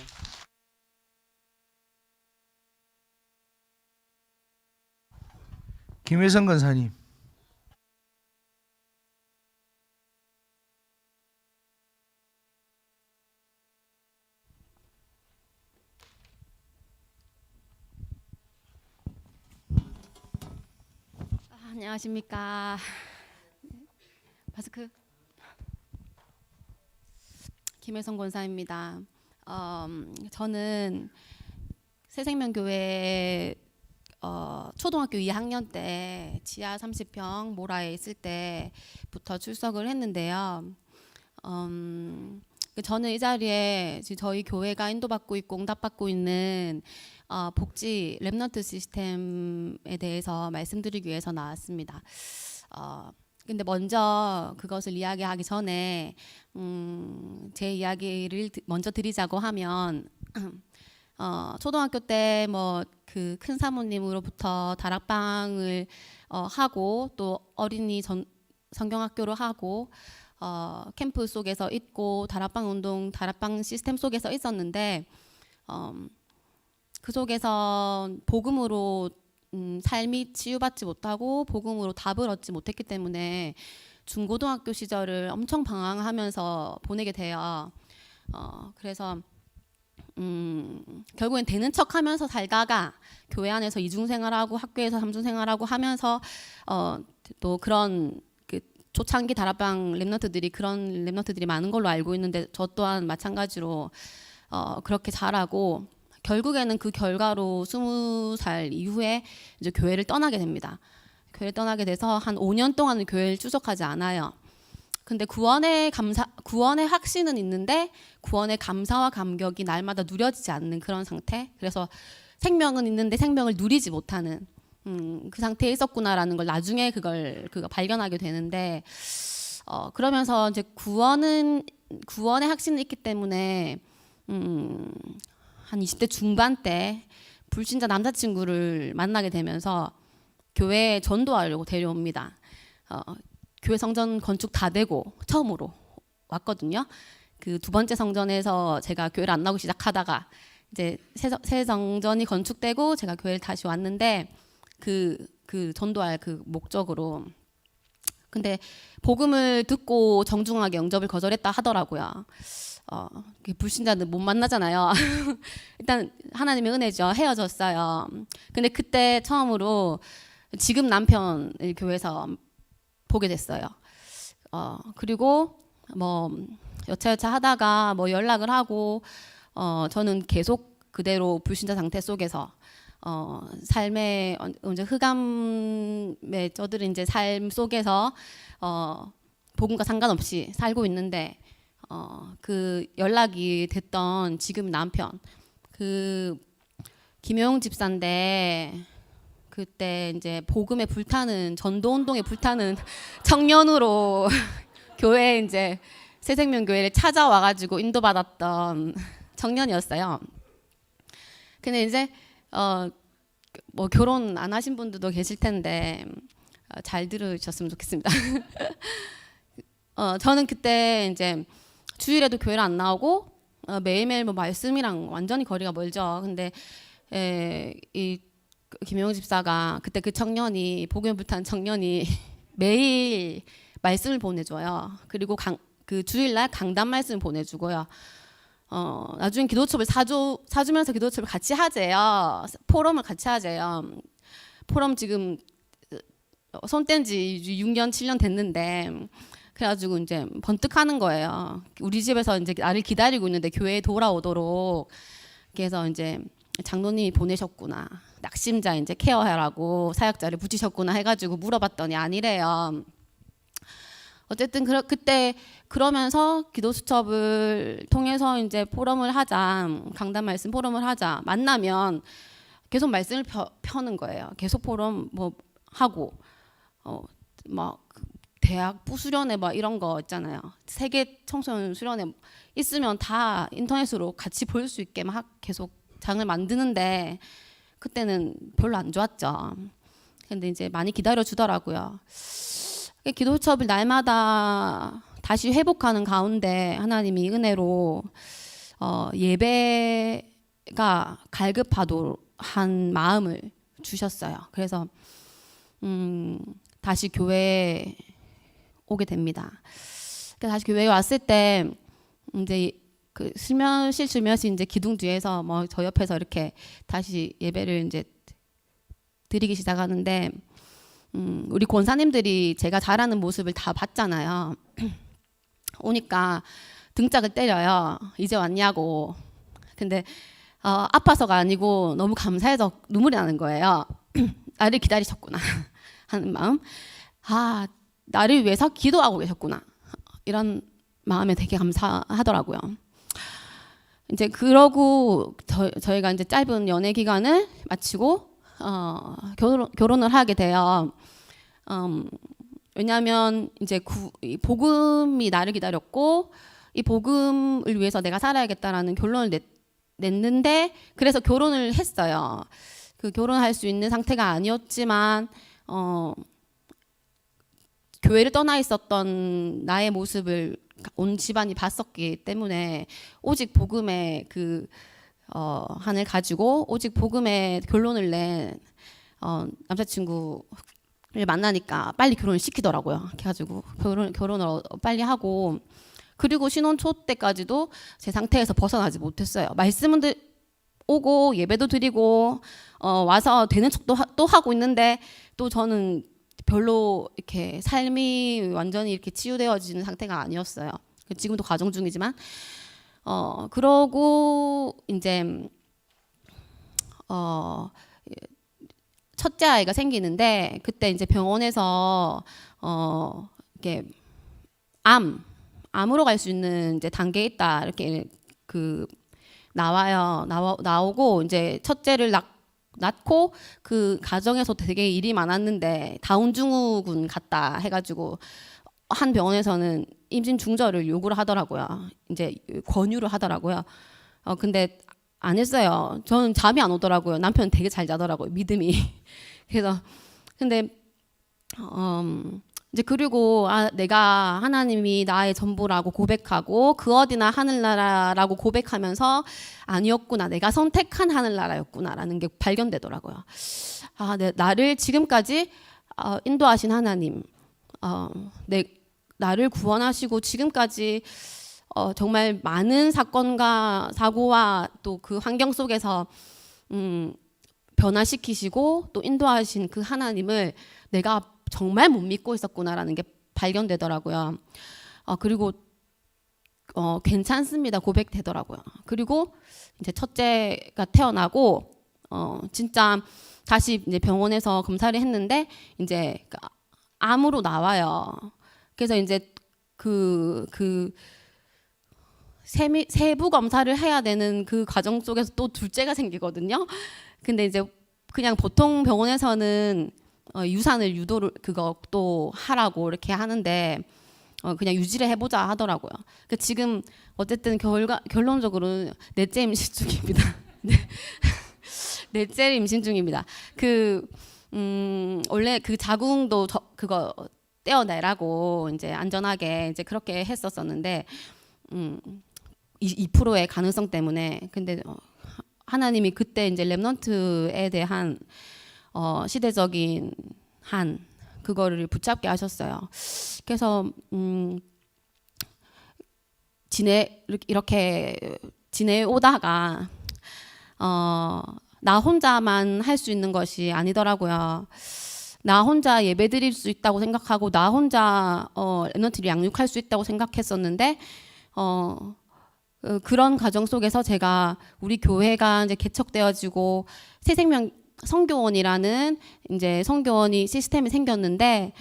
김혜성 권사님. 안녕하십니까. 마스크. 김혜성 권사입니다. 저는 새생명교회 초등학교 2학년 때 지하 30평 모라에 있을 때부터 출석을 했는데요. 저는 이 자리에 저희 교회가 인도받고 있고 응답받고 있는 복지 랩넌트 시스템에 대해서 말씀드리기 위해서 나왔습니다. 근데 먼저 그것을 이야기하기 전에 제 이야기를 먼저 드리자고 하면 초등학교 때 뭐 그 큰 사모님으로부터 다락방을 하고 또 어린이 성경학교를 하고 캠프 속에서 있고 다락방 운동, 다락방 시스템 속에서 있었는데 그 속에서 복음으로 삶이 치유받지 못하고 복음으로 답을 얻지 못했기 때문에 중고등학교 시절을 엄청 방황하면서 보내게 돼요. 그래서 결국엔 되는 척하면서 살다가 교회 안에서 이중생활하고 학교에서 삼중생활하고 하면서 또 그런 그 초창기 다락방 랩런트들이 그런 랩런트들이 많은 걸로 알고 있는데 저 또한 마찬가지로 그렇게 자라고 결국에는 그 결과로 20살 이후에 이제 교회를 떠나게 됩니다. 교회를 떠나게 돼서 한 5년 동안은 교회를 출석하지 않아요. 근데 구원의 확신은 있는데 구원의 감사와 감격이 날마다 누려지지 않는 그런 상태. 그래서 생명은 있는데 생명을 누리지 못하는 그 상태에 있었구나라는 걸 나중에 그걸 발견하게 되는데, 그러면서 이제 구원의 확신이 있기 때문에 한 20대 중반 때 불신자 남자친구를 만나게 되면서 교회에 전도하려고 데려옵니다. 교회 성전 건축 다 되고 처음으로 왔거든요. 그 두 번째 성전에서 제가 교회를 안 나오기 시작하다가 이제 새 성전이 건축되고 제가 교회를 다시 왔는데 그 전도할 그 목적으로. 근데 복음을 듣고 정중하게 영접을 거절했다 하더라고요. 불신자는 못 만나잖아요. 일단 하나님의 은혜죠. 헤어졌어요. 근데 그때 처음으로 지금 남편을 교회에서 보게 됐어요. 그리고 뭐 여차여차 하다가 뭐 연락을 하고, 저는 계속 그대로 불신자 상태 속에서 삶의 이제 흑암에 쩌들은 이제 삶 속에서 복음과 상관없이 살고 있는데, 그 연락이 됐던 지금 남편, 그 김용 집사인데 그때 이제 복음에 불타는, 전도 운동에 불타는 청년으로 교회 이제 새생명교회를 찾아와가지고 인도받았던 청년이었어요. 근데 이제 뭐 결혼 안 하신 분들도 계실 텐데 잘 들으셨으면 좋겠습니다. 저는 그때 이제 주일에도 교회를 안 나오고 매일매일 뭐 말씀이랑 완전히 거리가 멀죠. 근데 이 김영우 집사가 그때 그 청년이, 복음에 불탄 청년이 매일 말씀을 보내줘요. 그리고 그 주일날 강단 말씀을 보내주고요. 나중에 기도첩을 사주면서 기도첩을 같이 하재요. 포럼을 같이 하재요. 포럼 지금 손뗀 지 6년 7년 됐는데, 그래가지고 이제 번뜩하는 거예요. 우리 집에서 이제 나를 기다리고 있는데 교회에 돌아오도록. 그래서 이제 장로님이 보내셨구나, 낙심자 이제 케어하라고 사역자를 붙이셨구나 해가지고 물어봤더니 아니래요. 어쨌든 그때 그러면서 기도 수첩을 통해서 이제 포럼을 하자, 강단 말씀 포럼을 하자, 만나면 계속 말씀을 펴는 거예요. 계속 포럼 뭐 하고, 막 대학 부수련회 막 이런 거 있잖아요. 세계 청소년 수련회 있으면 다 인터넷으로 같이 볼 수 있게 막 계속 장을 만드는데, 그때는 별로 안 좋았죠. 근데 이제 많이 기다려 주더라고요. 기도첩을 날마다 다시 회복하는 가운데 하나님이 은혜로 예배가 갈급하도한 마음을 주셨어요. 그래서 다시 교회에 오게 됩니다. 다시 교회에 왔을 때 이제 그 슬며시 이제 기둥 뒤에서 뭐 저 옆에서 이렇게 다시 예배를 이제 드리기 시작하는데, 우리 권사님들이 제가 잘하는 모습을 다 봤잖아요. 오니까 등짝을 때려요. 이제 왔냐고. 근데 아파서가 아니고 너무 감사해서 눈물이 나는 거예요. 나를 기다리셨구나 하는 마음. 아, 나를 위해서 기도하고 계셨구나, 이런 마음에 되게 감사하더라고요. 이제 그러고 저희가 이제 짧은 연애 기간을 마치고 결혼을 하게 돼요. 왜냐하면 이제 이 복음이 나를 기다렸고, 이 복음을 위해서 내가 살아야겠다라는 결론을 냈는데, 그래서 결혼을 했어요. 그 결혼할 수 있는 상태가 아니었지만 교회를 떠나 있었던 나의 모습을 온 집안이 봤었기 때문에 오직 복음의 그 한을 가지고 오직 복음의 결론을 낸 남자친구를 만나니까 빨리 결혼을 시키더라고요. 그래가지고 결혼을 빨리 하고, 그리고 신혼 초 때까지도 제 상태에서 벗어나지 못했어요. 말씀은 오고 예배도 드리고 와서 되는 척도 또 하고 있는데, 또 저는 별로 이렇게 삶이 완전히 이렇게 치유되어지는 상태가 아니었어요. 지금도 과정 중이지만, 그러고 이제 첫째 아이가 생기는데, 그때 이제 병원에서 이렇게 암으로 갈 수 있는 이제 단계에 있다 이렇게 그 나오고 이제 첫째를 낳고 그 가정에서 되게 일이 많았는데 다운증후군 같다 해가지고 한 병원에서는 임신 중절을 요구를 하더라고요. 이제 권유를 하더라고요. 근데 안 했어요. 저는 잠이 안 오더라고요. 남편은 되게 잘 자더라고요. 믿음이. 그래서 근데 이제 그리고 내가 하나님이 나의 전부라고 고백하고 그 어디나 하늘나라라고 고백하면서 아니었구나. 내가 선택한 하늘나라였구나라는 게 발견되더라고요. 나를 지금까지 인도하신 하나님, 나를 구원하시고 지금까지 정말 많은 사건과 사고와 또 그 환경 속에서 변화시키시고 또 인도하신 그 하나님을 내가 정말 못 믿고 있었구나라는 게 발견되더라고요. 그리고 괜찮습니다 고백되더라고요. 그리고 이제 첫째가 태어나고 진짜 다시 이제 병원에서 검사를 했는데 이제 암으로 나와요. 그래서 이제 세부 검사를 해야 되는 그 과정 속에서 또 둘째가 생기거든요. 근데 이제 그냥 보통 병원에서는 유산을 유도를 그거 또 하라고 이렇게 하는데 그냥 유지를 해보자 하더라고요. 그러니까 지금 어쨌든 결론적으로는 넷째 임신 중입니다. 네. 넷째 임신 중입니다. 원래 그 자궁도 그거 떼어내라고 이제 안전하게 이제 그렇게 했었었는데 2%의 가능성 때문에 근데 하나님이 그때 이제 렘넌트에 대한 시대적인 한 그거를 붙잡게 하셨어요. 그래서 이렇게 지내오다가 나 혼자만 할 수 있는 것이 아니더라고요. 나 혼자 예배 드릴 수 있다고 생각하고 나 혼자 렘넌트를 양육할 수 있다고 생각했었는데 그런 과정 속에서 제가 우리 교회가 이제 개척되어지고 새생명 성교원이라는 이제 성교원이 시스템이 생겼는데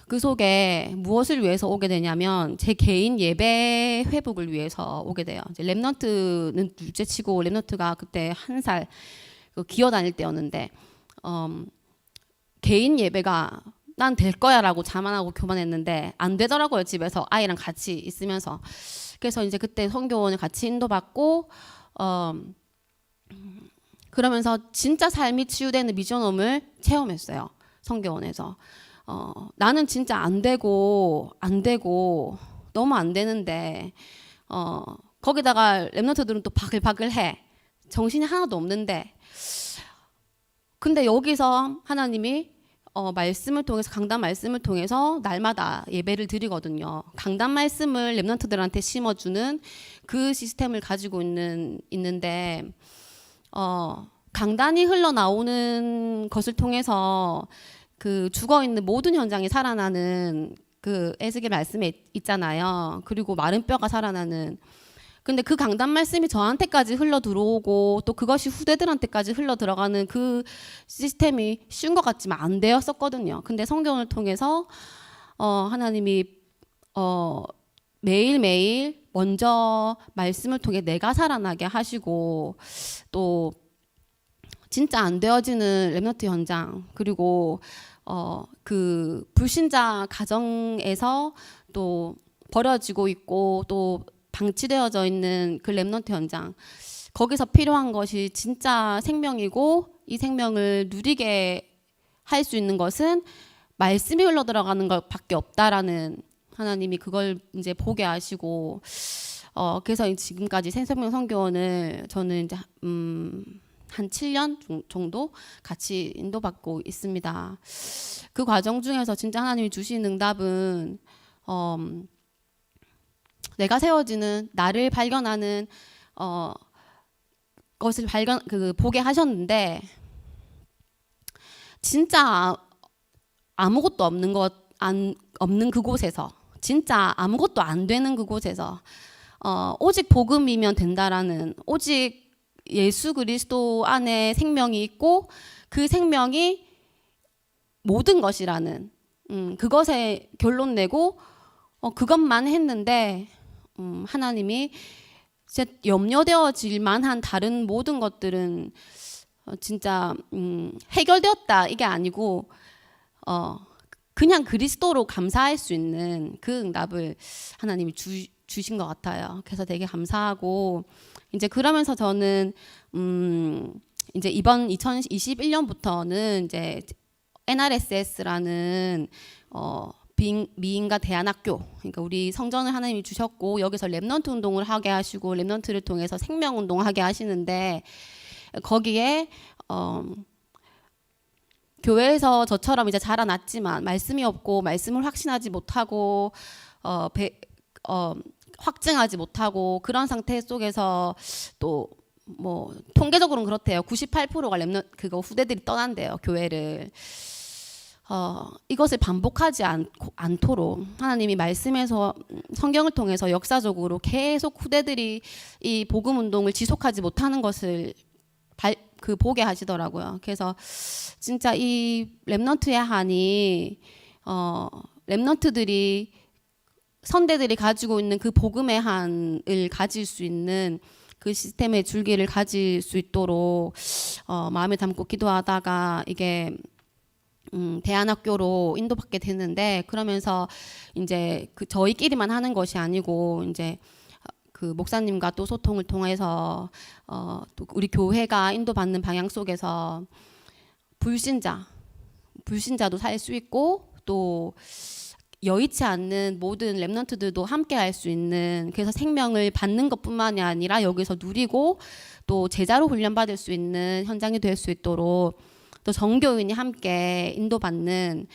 그 속에 무엇을 위해서 오게 되냐면 제 개인 예배 회복을 위해서 오게 돼요. 이제 렘넌트는 둘째치고 렘넌트가 그때 1살 기어 다닐 때였는데 개인 예배가 난 될 거야라고 자만하고 교만했는데 안 되더라고요. 집에서 아이랑 같이 있으면서. 그래서 이제 그때 성교원을 같이 인도받고 그러면서 진짜 삶이 치유되는 미션홈을 체험했어요. 성교원에서. 나는 진짜 안 되고 너무 안 되는데 거기다가 렘넌트들은 또 바글바글해. 정신이 하나도 없는데 근데 여기서 하나님이 말씀을 통해서 강단 말씀을 통해서 날마다 예배를 드리거든요. 강단 말씀을 렘넌트들한테 심어주는 그 시스템을 가지고 있는데 강단이 흘러나오는 것을 통해서 그 죽어 있는 모든 현장이 살아나는 그 에스겔 말씀에 있잖아요. 그리고 마른 뼈가 살아나는. 근데 그 강단 말씀이 저한테까지 흘러 들어오고 또 그것이 후대들한테까지 흘러 들어가는 그 시스템이 쉬운 것 같지만 안 되었었거든요. 근데 성경을 통해서 하나님이 매일매일 먼저 말씀을 통해 내가 살아나게 하시고 또 진짜 안 되어지는 렘넌트 현장 그리고 그 불신자 가정에서 또 버려지고 있고 또 방치되어져 있는 그 렘넌트 현장 거기서 필요한 것이 진짜 생명이고 이 생명을 누리게 할 수 있는 것은 말씀이 흘러 들어가는 것밖에 없다라는 하나님이 그걸 이제 보게 하시고 그래서 지금까지 새생명 선교원을 저는 이제 한 7년 정도 같이 인도받고 있습니다. 그 과정 중에서 진짜 하나님이 주신 응답은 내가 세워지는 나를 발견하는 것을 보게 하셨는데 진짜 아무것도 없는 그곳에서 진짜 아무것도 안 되는 그곳에서 오직 복음이면 된다라는 오직 예수 그리스도 안에 생명이 있고 그 생명이 모든 것이라는 그것에 결론 내고 그것만 했는데 하나님이 진짜 염려되어질 만한 다른 모든 것들은 진짜 해결되었다 이게 아니고 그냥 그리스도로 감사할 수 있는 그 응답을 하나님이 주신 것 같아요. 그래서 되게 감사하고 이제 그러면서 저는 이제 이번 2021년부터는 이제 NRSS라는 미인과 대안학교, 그러니까 우리 성전을 하나님이 주셨고 여기서 랩넌트 운동을 하게 하시고 랩넌트를 통해서 생명 운동을 하게 하시는데 거기에 교회에서 저처럼 이제 자라났지만 말씀이 없고 말씀을 확신하지 못하고 확증하지 못하고 그런 상태 속에서 또 뭐 통계적으로는 그렇대요. 98%가 랩넌트 그거 후대들이 떠난대요 교회를. 이것을 반복하지 않도록 하나님이 말씀에서 성경을 통해서 역사적으로 계속 후대들이 이 복음 운동을 지속하지 못하는 것을 보게 하시더라고요. 그래서 진짜 이 랩넌트의 한이 랩넌트들이 선대들이 가지고 있는 그 복음의 한을 가질 수 있는 그 시스템의 줄기를 가질 수 있도록 마음에 담고 기도하다가 이게 대안학교로 인도받게 됐는데 그러면서 이제 그 저희끼리만 하는 것이 아니고 이제 그 목사님과 또 소통을 통해서 또 우리 교회가 인도받는 방향 속에서 불신자도 살 수 있고 또 여의치 않는 모든 랩넌트들도 함께 할 수 있는 그래서 생명을 받는 것뿐만이 아니라 여기서 누리고 또 제자로 훈련받을 수 있는 현장이 될 수 있도록 또 정교인이 함께 인도받을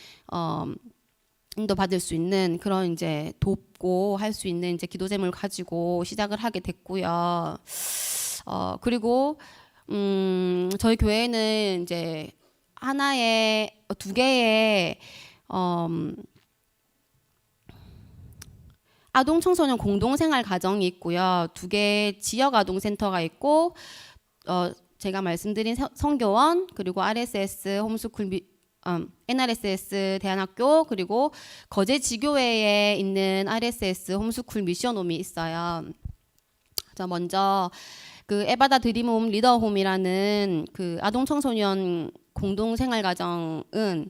수 있는 그런 이제 돕고 할 수 있는 이제 기도 제목을 가지고 시작을 하게 됐고요. 그리고 저희 교회는 이제 두 개의 아동 청소년 공동생활 가정이 있고요. 2개 지역 아동 센터가 있고 제가 말씀드린 성교원 그리고 RSS 홈스쿨 NRSS 대안학교 그리고 거제 지교회에 있는 RSS 홈스쿨 미션홈이 있어요. 자 먼저 그 에바다 드림홈 리더홈이라는 그 아동 청소년 공동생활 가정은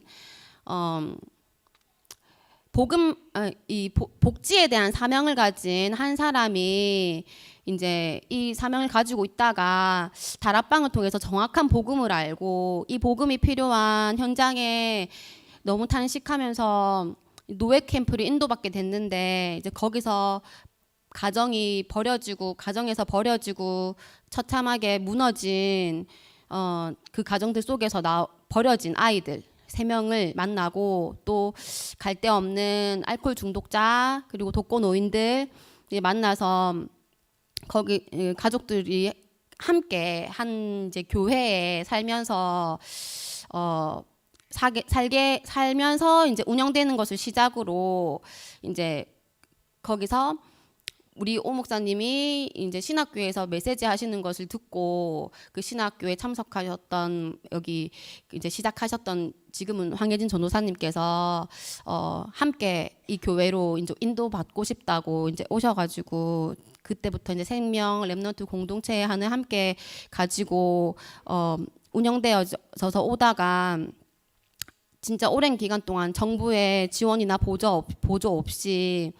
복지에 대한 사명을 가진 한 사람이 이제 이 사명을 가지고 있다가 다락방을 통해서 정확한 복음을 알고 이 복음이 필요한 현장에 너무 탄식하면서 노예 캠프를 인도받게 됐는데 이제 거기서 가정에서 버려지고 처참하게 무너진 그 가정들 속에서 버려진 아이들 3명을 만나고 또 갈 데 없는 알코올 중독자 그리고 독거 노인들 만나서 거기 가족들이 함께 한 이제 교회에 살면서 살면서 이제 운영되는 것을 시작으로 이제 거기서 우리 오 목사님이 이제 신학교에서 메시지 하시는 것을 듣고 그 신학교에 참석하셨던 여기 이제 시작하셨던 지금은 황혜진 전도사님께서 함께 이 교회로 이제 인도받고 싶다고 이제 오셔가지고 그때부터 이제 생명 랩넌트 공동체 하는 함께 가지고 운영되어져서 오다가 진짜 오랜 기간 동안 정부의 지원이나 보조 없이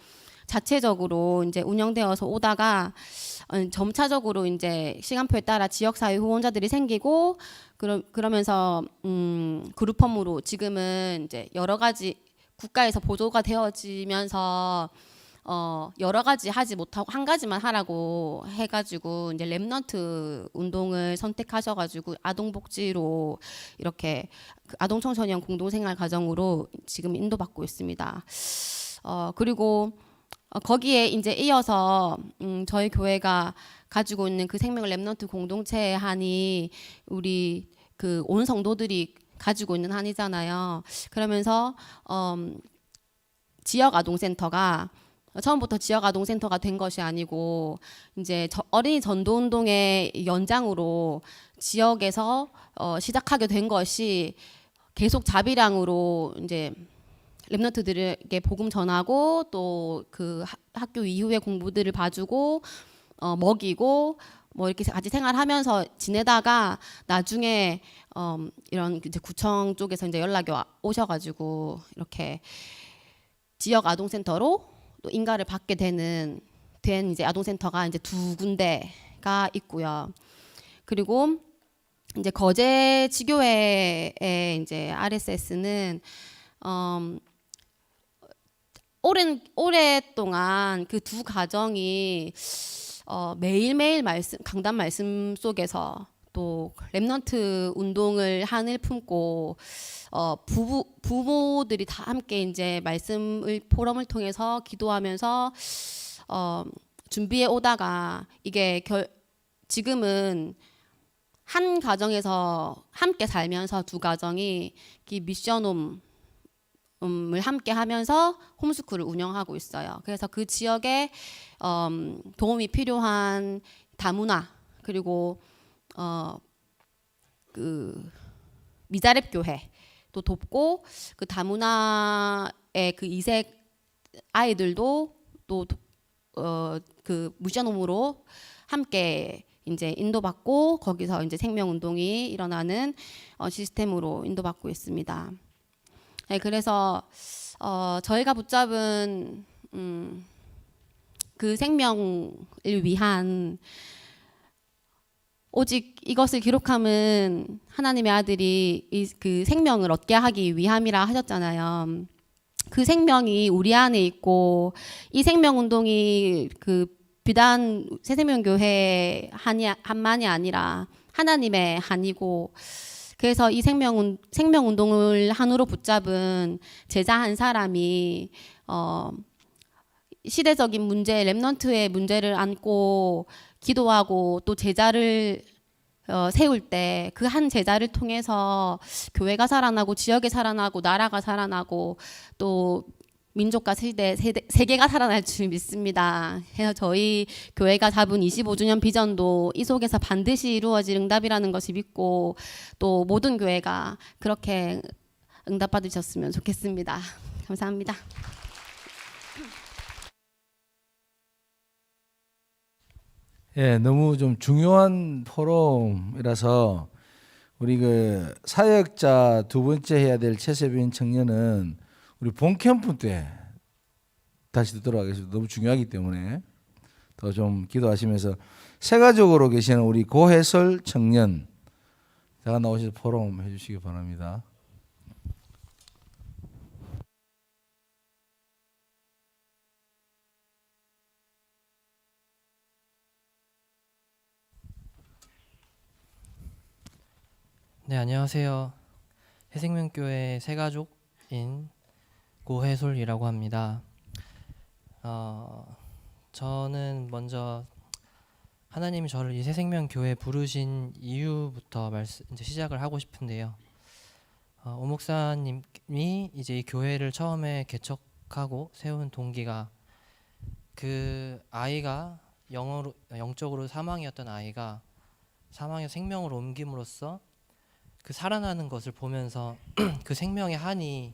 자체적으로 이제 운영되어서 오다가 점차적으로 이제 시간표에 따라 지역사회 후원자들이 생기고 그러면서 그룹홈으로 지금은 이제 여러 가지 국가에서 보조가 되어지면서 여러 가지 하지 못하고 한 가지만 하라고 해가지고 이제 랩넌트 운동을 선택하셔가지고 아동복지로 이렇게 아동 청소년 공동생활 가정으로 지금 인도받고 있습니다. 그리고 거기에 이제 이어서 저희 교회가 가지고 있는 그 생명 랩넌트 공동체의 한이 우리 그 온 성도들이 가지고 있는 한이잖아요. 그러면서 지역 아동센터가 처음부터 지역 아동센터가 된 것이 아니고 이제 어린이 전도 운동의 연장으로 지역에서 시작하게 된 것이 계속 자비량으로 이제 랩런트들에게 복음 전하고 또 그 학교 이후의 공부들을 봐주고 먹이고 뭐 이렇게 같이 생활하면서 지내다가 나중에 이런 이제 구청 쪽에서 이제 연락이 오셔가지고 이렇게 지역 아동센터로 또 인가를 받게 된 이제 아동센터가 이제 2군데가 있고요. 그리고 이제 거제 지교회의 이제 RSS는 오랫동안 그 두 가정이 매일매일 강단 말씀 속에서 또 랩넌트 운동을 한을 품고 부모들이 다 함께 이제 포럼을 통해서 기도하면서 준비해 오다가 이게 지금은 한 가정에서 함께 살면서 두 가정이 이 미션홈을 함께 하면서 홈스쿨을 운영하고 있어요. 그래서 그 지역에 도움이 필요한 다문화 그리고 그 미자립 교회도 돕고 그 다문화의 그 이색 아이들도 또 그 미션홈으로 함께 이제 인도받고 거기서 이제 생명 운동이 일어나는 시스템으로 인도받고 있습니다. 네, 그래서 저희가 붙잡은 그 생명을 위한 오직 이것을 기록함은 하나님의 아들이 그 생명을 얻게 하기 위함이라 하셨잖아요. 그 생명이 우리 안에 있고 이 생명 운동이 그 비단 새생명교회 한만이 아니라 하나님의 한이고 그래서 이 생명 운동을 한으로 붙잡은 제자 한 사람이 시대적인 문제, 랩넌트의 문제를 안고 기도하고 또 제자를 세울 때 그 한 제자를 통해서 교회가 살아나고 지역이 살아나고 나라가 살아나고 또 민족과 세계가 살아날 줄 믿습니다. 그래서 저희 교회가 잡은 25주년 비전도 이 속에서 반드시 이루어질 응답이라는 것을 믿고 또 모든 교회가 그렇게 응답받으셨으면 좋겠습니다. 감사합니다. 예, 너무 좀 중요한 포럼이라서 우리 그 사역자 두 번째 해야 될 최세빈 청년은 우리 본 캠프 때 다시 듣도록 하겠습니다. 너무 중요하기 때문에 더 좀 기도하시면서 세가족으로 계시는 우리 고해설 청년 제가 나오셔서 포럼 해주시기 바랍니다. 네, 안녕하세요. 새생명교회 새가족인 고해솔이라고 합니다. 저는 먼저 하나님이 저를 이 새생명교회 부르신 이유부터 이제 시작을 하고 싶은데요. 오 목사님이 이제 이 교회를 처음에 개척하고 세운 동기가 그 아이가 영적으로 사망이었던 아이가 사망의 생명으로 옮김으로써 그 살아나는 것을 보면서 그 생명의 한이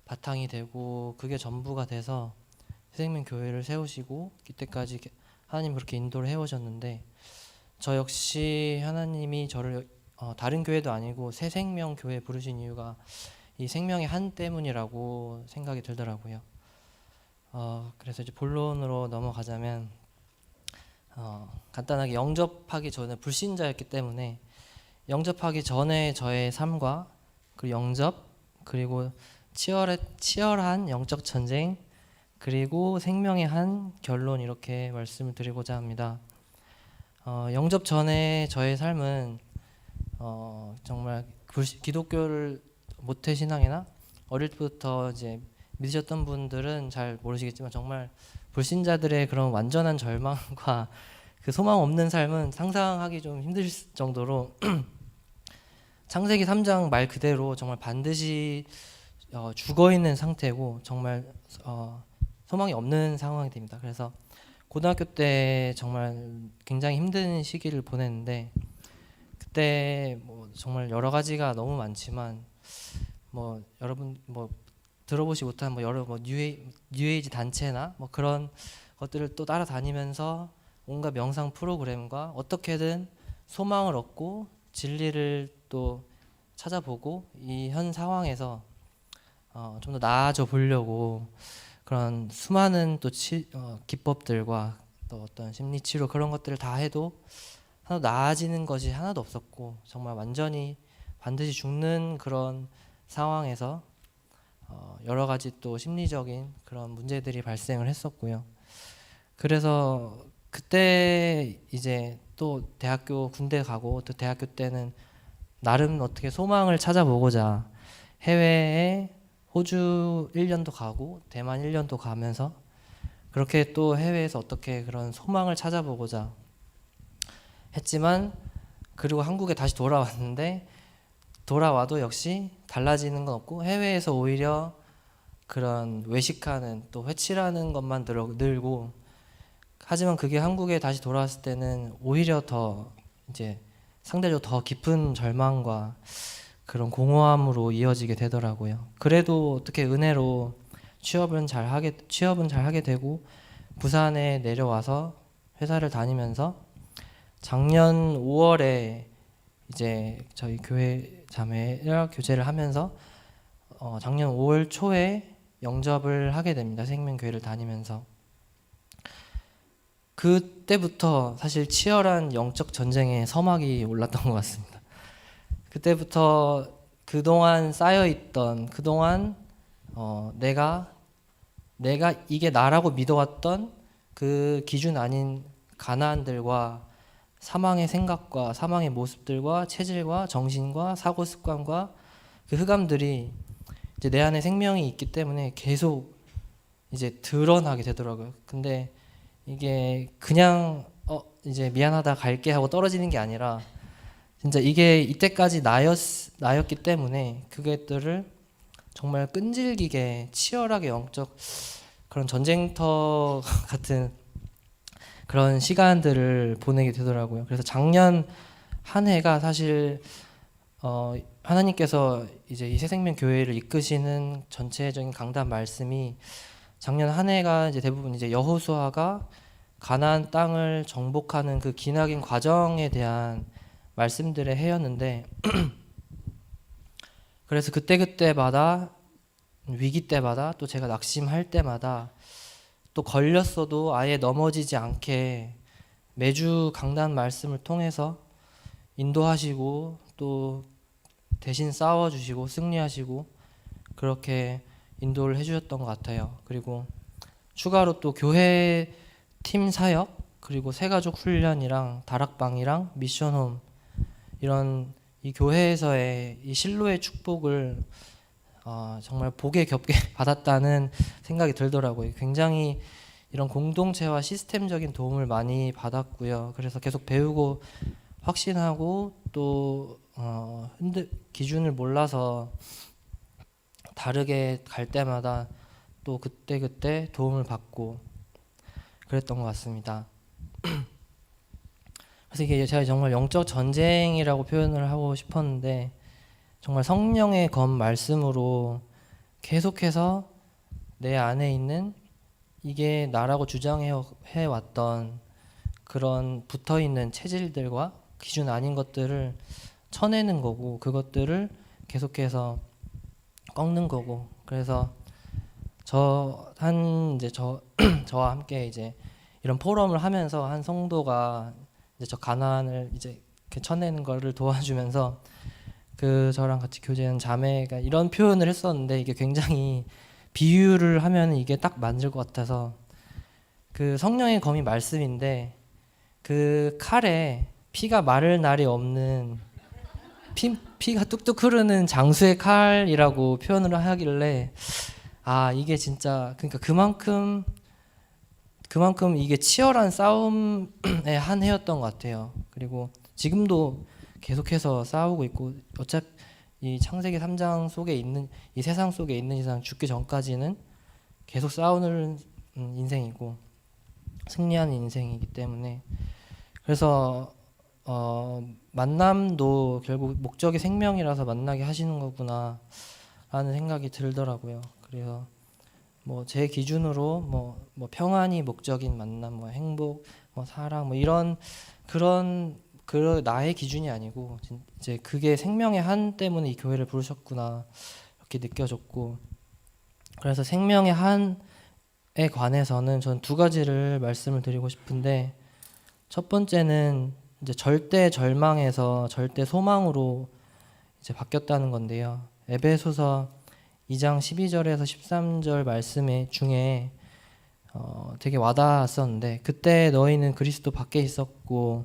바탕이 되고 그게 전부가 돼서 새생명교회를 세우시고 이때까지 하나님 그렇게 인도를 해오셨는데 저 역시 하나님이 저를 다른 교회도 아니고 새생명교회 부르신 이유가 이 생명의 한 때문이라고 생각이 들더라고요. 그래서 이제 본론으로 넘어가자면 간단하게 영접하기 전에 불신자였기 때문에 영접하기 전에 저의 삶과 그 영접 그리고 치열한 영적 전쟁 그리고 생명의 한 결론 이렇게 말씀을 드리고자 합니다. 영접 전에 저의 삶은 정말 기독교를 모태신앙이나 어릴 때부터 이제 믿으셨던 분들은 잘 모르시겠지만 정말 불신자들의 그런 완전한 절망과 그 소망 없는 삶은 상상하기 좀 힘들 정도로 창세기 3장 말 그대로 정말 반드시 죽어 있는 상태고 정말 소망이 없는 상황이 됩니다. 그래서 고등학교 때 정말 굉장히 힘든 시기를 보냈는데 그때 뭐 정말 여러 가지가 너무 많지만 뭐 여러분 뭐 들어보지 못한 뭐 여러 뭐 뉴에이지 단체나 뭐 그런 것들을 또 따라다니면서 온갖 명상 프로그램과 어떻게든 소망을 얻고 진리를 또 찾아보고 이 현 상황에서 좀 더 나아져 보려고 그런 수많은 또 기법들과 또 어떤 심리 치료 그런 것들을 다 해도 하나도 나아지는 것이 하나도 없었고 정말 완전히 반드시 죽는 그런 상황에서 여러 가지 또 심리적인 그런 문제들이 발생을 했었고요. 그래서 그때 이제 또 대학교 군대 가고 또 대학교 때는 나름 어떻게 소망을 찾아보고자 해외에 호주 1년도 가고 대만 1년도 가면서 그렇게 또 해외에서 어떻게 그런 소망을 찾아보고자 했지만 그리고 한국에 다시 돌아왔는데 돌아와도 역시 달라지는 건 없고 해외에서 오히려 그런 외식하는 또 회치라는 것만 늘고 하지만 그게 한국에 다시 돌아왔을 때는 오히려 더 이제 상대적으로 더 깊은 절망과 그런 공허함으로 이어지게 되더라고요. 그래도 어떻게 은혜로 취업은 잘 하게 되고 부산에 내려와서 회사를 다니면서 작년 5월에 이제 저희 교회 자매랑 교제를 하면서 작년 5월 초에 영접을 하게 됩니다. 생명교회를 다니면서 그때부터 사실 치열한 영적 전쟁의 서막이 올랐던 것 같습니다. 그때부터 그동안 쌓여있던 그동안 내가 이게 나라고 믿어왔던 그 기준 아닌 가난들과 사망의 생각과 사망의 모습들과 체질과 정신과 사고 습관과 그 흑암들이 이제 내 안에 생명이 있기 때문에 계속 이제 드러나게 되더라고요. 근데 이게 그냥 이제 미안하다 갈게 하고 떨어지는 게 아니라 진짜 이게 이때까지 나였기 때문에 그것들을 정말 끈질기게 치열하게 영적 그런 전쟁터 같은 그런 시간들을 보내게 되더라고요. 그래서 작년 한 해가 사실 하나님께서 이제 이 새생명 교회를 이끄시는 전체적인 강단 말씀이 작년 한 해가 이제 대부분 이제 여호수아가 가나안 땅을 정복하는 그 기나긴 과정에 대한 말씀들의 해였는데 그래서 그때마다 위기 때마다 또 제가 낙심할 때마다 또 걸렸어도 아예 넘어지지 않게 매주 강단 말씀을 통해서 인도하시고 또 대신 싸워주시고 승리하시고 그렇게 인도를 해주셨던 것 같아요. 그리고 추가로 또 교회 팀 사역 그리고 새가족 훈련이랑 다락방이랑 미션홈 이런 이 교회에서의 이 실로의 축복을 정말 복에 겹게 받았다는 생각이 들더라고요. 굉장히 이런 공동체와 시스템적인 도움을 많이 받았고요. 그래서 계속 배우고 확신하고 또 기준을 몰라서 다르게 갈 때마다 또 그때 도움을 받고 그랬던 것 같습니다. 그래서 이게 제가 정말 영적 전쟁이라고 표현을 하고 싶었는데 정말 성령의 검 말씀으로 계속해서 내 안에 있는 이게 나라고 주장해 왔던 그런 붙어있는 체질들과 기준 아닌 것들을 쳐내는 거고 그것들을 계속해서 꺾는 거고 그래서 저와 함께 이제 이런 포럼을 하면서 한 성도가 이제 저 가난을 이제 쳐내는 거를 도와주면서 그 저랑 같이 교제한 자매가 이런 표현을 했었는데 이게 굉장히 비유를 하면 이게 딱 맞을 것 같아서 그 성령의 검이 말씀인데 그 칼에 피가 마를 날이 없는 피가 뚝뚝 흐르는 장수의 칼이라고 표현을 하길래 이게 진짜 그러니까 그만큼 이게 치열한 싸움의 한 해였던 것 같아요. 그리고 지금도 계속해서 싸우고 있고 어차피 이 창세기 3장 속에 있는 이 세상 속에 있는 이상 죽기 전까지는 계속 싸우는 인생이고 승리하는 인생이기 때문에 그래서 만남도 결국 목적이 생명이라서 만나게 하시는 거구나 라는 생각이 들더라고요. 그래서 뭐 제 기준으로 뭐 평안이 목적인 만남, 뭐 행복, 뭐 사랑, 뭐 이런 그런 나의 기준이 아니고 이제 그게 생명의 한 때문에 이 교회를 부르셨구나 이렇게 느껴졌고, 그래서 생명의 한에 관해서는 전 두 가지를 말씀을 드리고 싶은데, 첫 번째는 이제 절대 절망에서 절대 소망으로 이제 바뀌었다는 건데요. 에베소서 2장 12절에서 13절 말씀 중에 되게 와닿았었는데, 그때 너희는 그리스도 밖에 있었고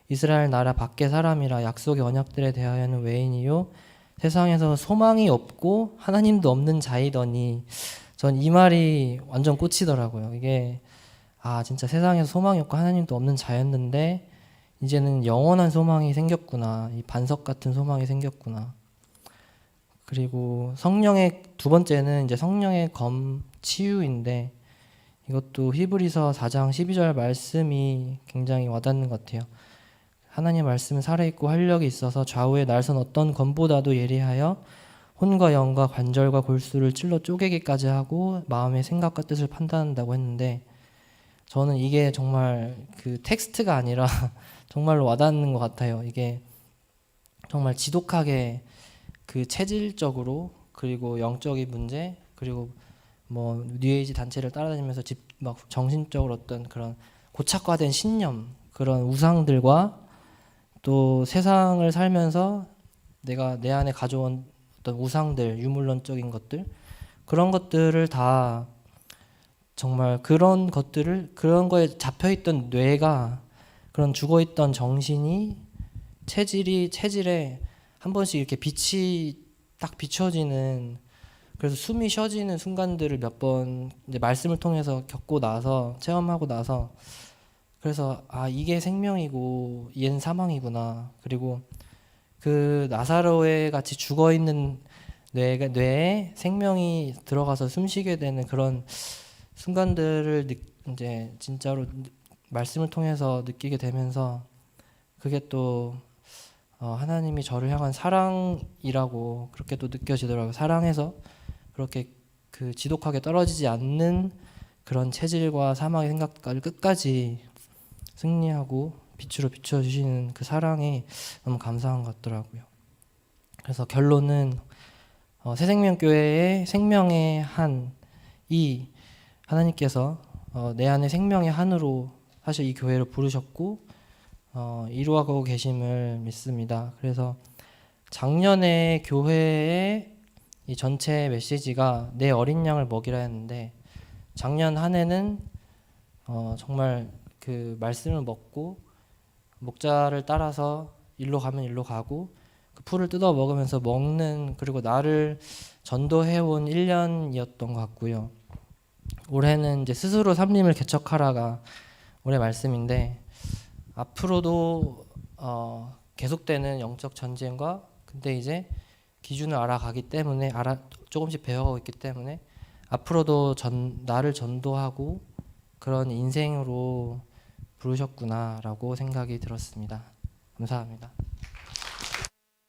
이스라엘 나라 밖의 사람이라 약속의 언약들에 대하여는 외인이요 세상에서 소망이 없고 하나님도 없는 자이더니, 전 이 말이 완전 꽂히더라고요. 이게 진짜 세상에서 소망이 없고 하나님도 없는 자였는데 이제는 영원한 소망이 생겼구나, 이 반석 같은 소망이 생겼구나. 그리고 성령의 두 번째는 이제 성령의 검 치유인데, 이것도 히브리서 4장 12절 말씀이 굉장히 와닿는 것 같아요. 하나님의 말씀은 살아있고 활력이 있어서 좌우의 날선 어떤 검보다도 예리하여 혼과 영과 관절과 골수를 찔러 쪼개기까지 하고 마음의 생각과 뜻을 판단한다고 했는데, 저는 이게 정말 그 텍스트가 아니라 정말로 와닿는 것 같아요. 이게 정말 지독하게 그 체질적으로, 그리고 영적인 문제, 그리고 뭐 뉴에이지 단체를 따라다니면서 막 정신적으로 어떤 그런 고착화된 신념, 그런 우상들과 또 세상을 살면서 내가 내 안에 가져온 어떤 우상들, 유물론적인 것들, 그런 것들을 다 정말 그런 거에 잡혀있던 뇌가, 그런 죽어있던 정신이 체질에 한 번씩 이렇게 빛이 딱 비춰지는, 그래서 숨이 쉬어지는 순간들을 몇 번 이제 말씀을 통해서 겪고 나서, 체험하고 나서, 그래서 이게 생명이고 얘는 사망이구나. 그리고 그 나사로에 같이 죽어 있는 뇌에 생명이 들어가서 숨쉬게 되는 그런 순간들을 이제 진짜로 말씀을 통해서 느끼게 되면서, 그게 또 하나님이 저를 향한 사랑이라고 그렇게 또 느껴지더라고요. 사랑해서 그렇게 그 지독하게 떨어지지 않는 그런 체질과 사망의 생각까지 끝까지 승리하고 빛으로 비춰주시는 그 사랑이 너무 감사한 것 같더라고요. 그래서 결론은 새생명교회의 생명의 한이 하나님께서 내 안에 생명의 한으로 사실 이 교회를 부르셨고 이루어가고 계심을 믿습니다. 그래서 작년에 교회의 이 전체 메시지가 내 어린 양을 먹이라 했는데, 작년 한 해는 정말 그 말씀을 먹고 목자를 따라서 일로 가면 일로 가고 그 풀을 뜯어 먹으면서 먹는, 그리고 나를 전도해온 1년이었던 것 같고요. 올해는 이제 스스로 삼림을 개척하라가 올해 말씀인데, 앞으로도 계속되는 영적 전쟁과, 근데 이제 기준을 알아가기 때문에 조금씩 배워가고 있기 때문에 앞으로도 나를 전도하고 그런 인생으로 부르셨구나라고 생각이 들었습니다. 감사합니다.